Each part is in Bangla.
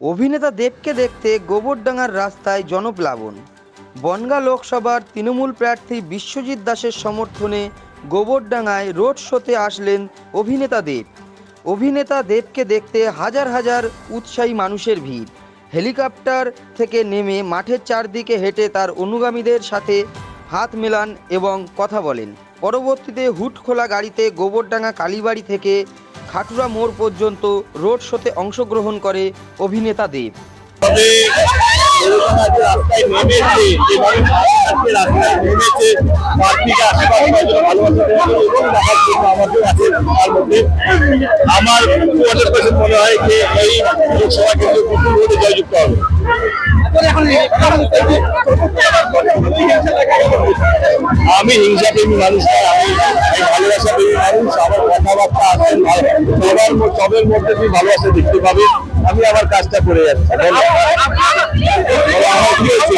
অভিনেতা দেবকে দেখতে গোবরডাঙ্গার রাস্তায় জনপ্লাবন। বনগাঁ লোকসভার তৃণমূল প্রার্থী বিশ্বজিৎ দাসের সমর্থনে গোবরডাঙ্গায় রোড শোতে আসলেন অভিনেতা দেব। অভিনেতা দেবকে দেখতে হাজার হাজার উৎসাহী মানুষের ভিড়। হেলিকপ্টার থেকে নেমে মাঠের চারদিকে হেঁটে তার অনুগামীদের সাথে হাত মেলান এবং কথা বলেন। পরবর্তীতে হুড খোলা গাড়িতে গোবরডাঙ্গা কালীবাড়ি থেকে খাটুরা মোড় পর্যন্ত রোড শোতে অংশগ্রহণ করে অভিনেতা দেব। তবে রাস্তায় নেমেছে, যেভাবে আজকে রাস্তায় নেমেছে প্রার্থীকে আশীর্বাদ করার জন্য, ভালোবাসা দেওয়ার জন্য এবং দেখার জন্য আমাদের আছে। তার মধ্যে আমার 200% মনে হয় যে এই লোকসভা কিন্তু প্রচুর ভোটে জয়যুক্ত হবে। আমি হিংসাপ্রেমী মানুষ নয়, আমি ভালোবাসা প্রেমী মানুষ। আমার কথাবার্তা আসেন সবের মধ্যে তুমি ভালোবাসা দেখতে পাবে। আমি আমার কাজটা করে যাচ্ছি। আমার কি হয়েছে,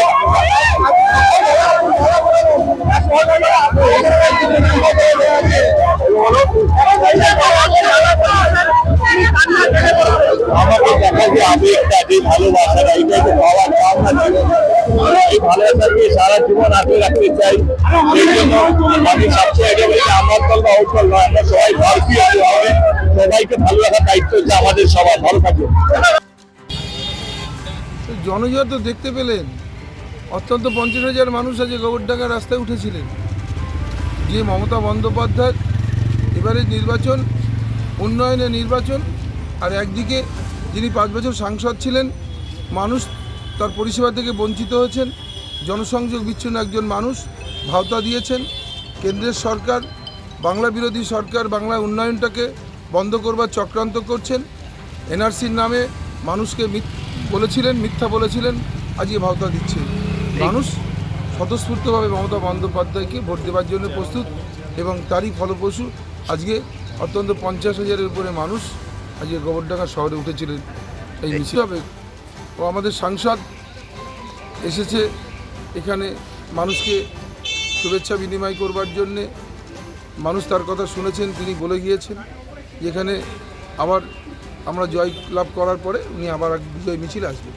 আমাকে দেখা যে আবেগটা, যে ভালোবাসাটা, এইটাই তো পাওয়ার পাওনা জীবন। এই ভালোবাসাকে সারা জীবন আটকে রাখতে চাই। সেই জন্য আমি সবসময় এটা বলি, আমার দল বা ওর দল নয়, আমরা সবাই ভারতীয় হবে। সবাইকে ভালো রাখার দায়িত্ব হচ্ছে আমাদের সবার। ভালো থাকবে। জনজোয়ার তো দেখতে পেলেন, অত্যন্ত 50,000 মানুষ আজ গোবরডাঙ্গা রাস্তায় উঠেছিলেন। যে মমতা বন্দ্যোপাধ্যায় এবারে নির্বাচন, উন্নয়নের নির্বাচন, আর একদিকে যিনি 5 বছর সাংসদ ছিলেন, মানুষ তার পরিষেবা থেকে বঞ্চিত হয়েছেন। জনসংযোগ বিচ্ছিন্ন একজন মানুষ, ভাওতা দিয়েছেন। কেন্দ্রের সরকার, বাংলা বিরোধী সরকার, বাংলা উন্নয়নটাকে বন্ধ করবার চক্রান্ত করছেন। এনআরসির নামে মানুষকে মিথ্যা বলেছিলেন, আজকে ভাওতা দিচ্ছে। মানুষ স্বতঃস্ফূর্তভাবে মমতা বন্দ্যোপাধ্যায়কে ভোট দেওয়ার জন্য প্রস্তুত এবং তারই ফলপ্রসূ আজকে অত্যন্ত 50,000-এর উপরে মানুষ আজকে গোবরডাঙ্গা শহরে উঠেছিলেন এই মিছিল হবে। ও আমাদের সাংসদ এসেছে এখানে মানুষকে শুভেচ্ছা বিনিময় করবার জন্যে। মানুষ তার কথা শুনেছেন, তিনি বলে গিয়েছেন যেখানে আবার আমরা জয় লাভ করার পরে উনি আবার বিজয় মিছিল আসবেন।